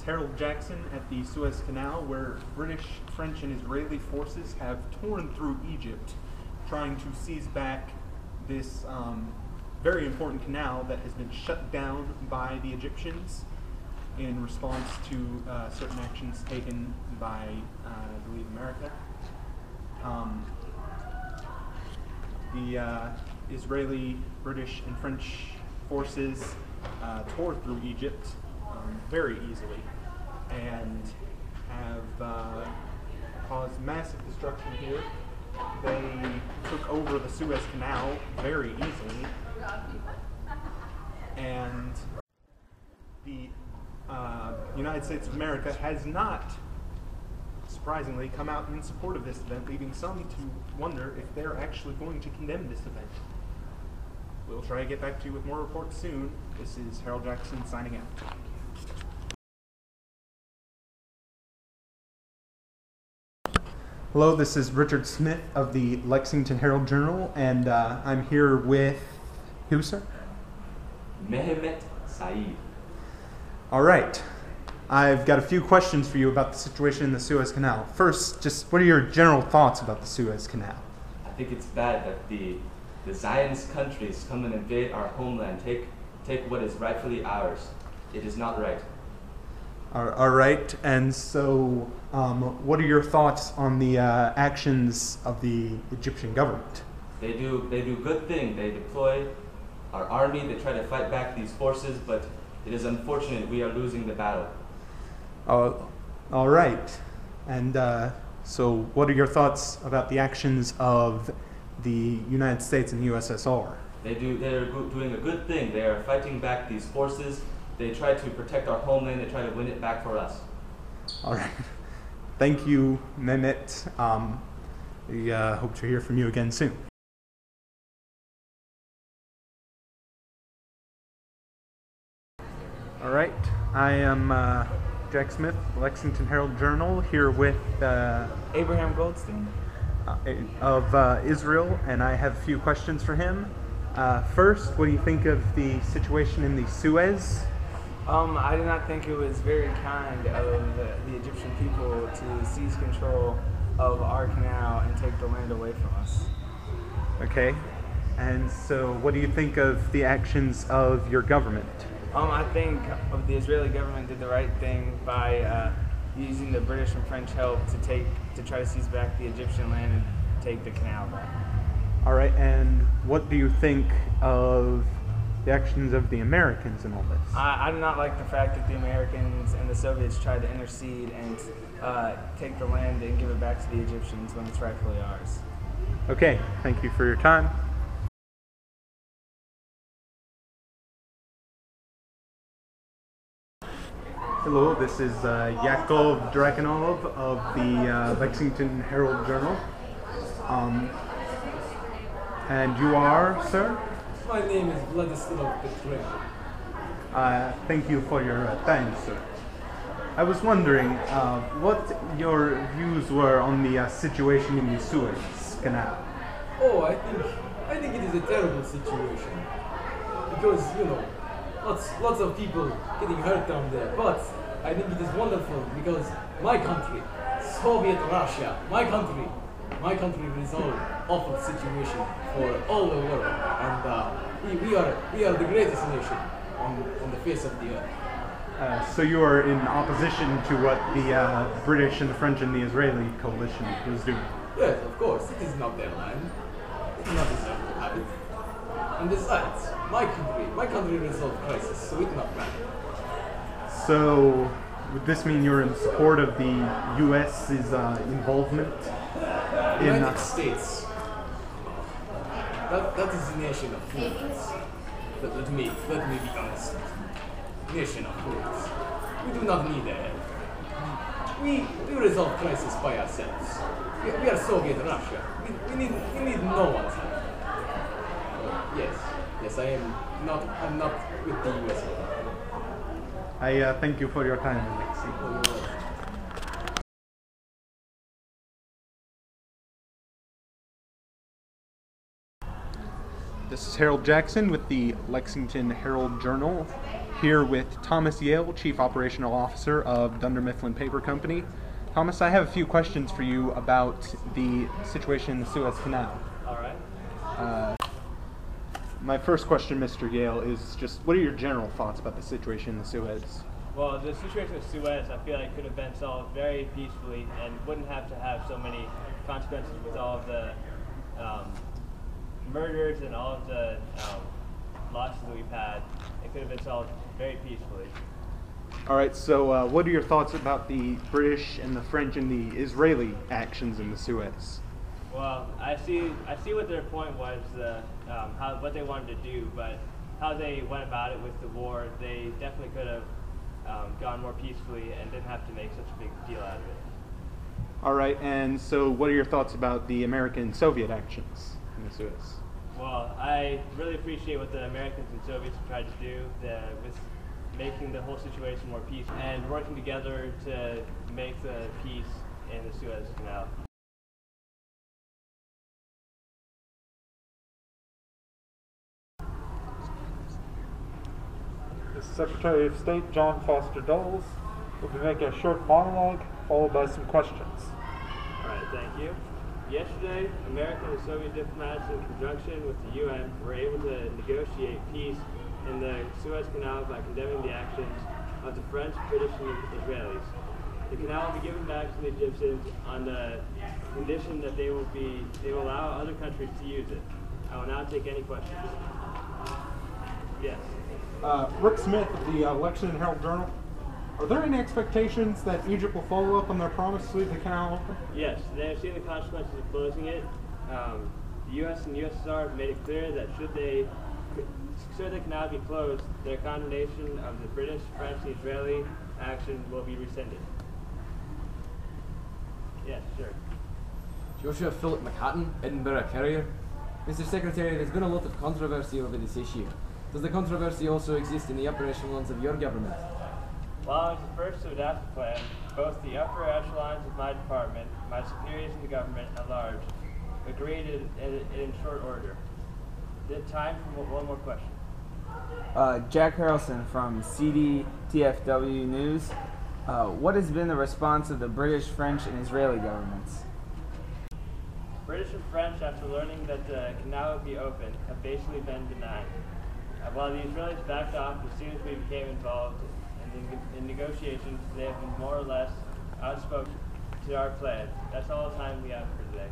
Harold Jackson at the Suez Canal, where British, French, and Israeli forces have torn through Egypt, trying to seize back this very important canal that has been shut down by the Egyptians in response to certain actions taken by, I believe, America. The Israeli, British, and French forces tore through Egypt very easily and have caused massive destruction here. They took over the Suez Canal very easily, and the United States of America has not, surprisingly, come out in support of this event, leaving some to wonder if they're actually going to condemn this event. We'll try to get back to you with more reports soon. This is Harold Jackson signing out. Hello, this is Richard Smith of the Lexington Herald-Journal, and I'm here with who, sir? Mehmet Said. All right. I've got a few questions for you about the situation in the Suez Canal. First, just what are your general thoughts about the Suez Canal? I think it's bad that the Zionist countries come and invade our homeland, take what is rightfully ours. It is not right. All right, and so what are your thoughts on the actions of the Egyptian government? They do good thing. They deploy our army. They try to fight back these forces, but it is unfortunate we are losing the battle. All right, and so what are your thoughts about the actions of the United States and the USSR? They're doing a good thing. They are fighting back these forces. They try to protect our homeland. They try to win it back for us. All right. Thank you, Mehmet. We hope to hear from you again soon. All right. I am Jack Smith, Lexington Herald-Journal, here with Abraham Goldstein of Israel, and I have a few questions for him. First, what do you think of the situation in the Suez? I do not think it was very kind of the Egyptian people to seize control of our canal and take the land away from us. Okay. And so what do you think of the actions of your government? I think the Israeli government did the right thing by using the British and French help to try to seize back the Egyptian land and take the canal back. All right, and what do you think of the actions of the Americans in all this? I do not like the fact that the Americans and the Soviets tried to intercede and take the land and give it back to the Egyptians when it's rightfully ours. Okay, thank you for your time. Hello, this is Yakov Drakanov of the Lexington Herald-Journal. And you are, sir? My name is Vladislav Petrenko. Thank you for your time, sir. I was wondering what your views were on the situation in the Suez Canal. Oh, I think it is a terrible situation because lots of people getting hurt down there. But I think it is wonderful because my country, Soviet Russia, my country resolved awful situation for all the world, and we are the greatest nation on the face of the earth. So you are in opposition to what the British and the French and the Israeli coalition was doing? Yes, of course. It is not their land. It is not deserved to have it. And besides, my country resolved crisis, so it not matter. So would this mean you're in support of the U.S.'s involvement in United States? That is a nation of fools. Let me be honest. Nation of fools. We do not need their help. We resolve crisis by ourselves. We are Soviet Russia. We need no one's help. Yes, I'm not with the US. I thank you for your time, Alexei. This is Harold Jackson with the Lexington Herald-Journal, here with Thomas Yale, Chief Operational Officer of Dunder Mifflin Paper Company. Thomas, I have a few questions for you about the situation in the Suez Canal. All right. My first question, Mr. Yale, is just what are your general thoughts about the situation in the Suez? Well, the situation with Suez, I feel like could have been solved very peacefully and wouldn't have to have so many consequences with all of the murders and all of the losses that we've had. It could have been solved very peacefully. All right, so what are your thoughts about the British and the French and the Israeli actions in the Suez? Well, I see what their point was, what they wanted to do, but how they went about it with the war, they definitely could have gone more peacefully and didn't have to make such a big deal out of it. All right, and so what are your thoughts about the American-Soviet actions in the Suez? Well, I really appreciate what the Americans and Soviets have tried to do with making the whole situation more peaceful and working together to make the peace in the Suez Canal. The Secretary of State, John Foster Dulles, will be making a short monologue followed by some questions. All right, thank you. Yesterday, American and Soviet diplomats in conjunction with the UN were able to negotiate peace in the Suez Canal by condemning the actions of the French, British, and Israelis. The canal will be given back to the Egyptians on the condition that they will allow other countries to use it. I will now take any questions. Yes. Rick Smith of the Election and Herald Journal. Are there any expectations that Egypt will follow up on their promise to leave the canal open? Yes, they have seen the consequences of closing it. The U.S. and USSR have made it clear that should the canal be closed, their condemnation of the British, French, and Israeli action will be rescinded. Yes, sure. Joshua Philip McHatton, Edinburgh Courier. Mr. Secretary, there's been a lot of controversy over this issue. Does the controversy also exist in the upper echelons of your government? While I was the first to adapt the plan, both the upper echelons of my department, my superiors in the government at large, agreed in short order. Is it time for one more question? Jack Harrelson from CDTFW News. What has been the response of the British, French, and Israeli governments? British and French, after learning that the canal would be open, have basically been denied. While the Israelis backed off as soon as we became involved in negotiations, they have been more or less outspoken to our plan. That's all the time we have for today.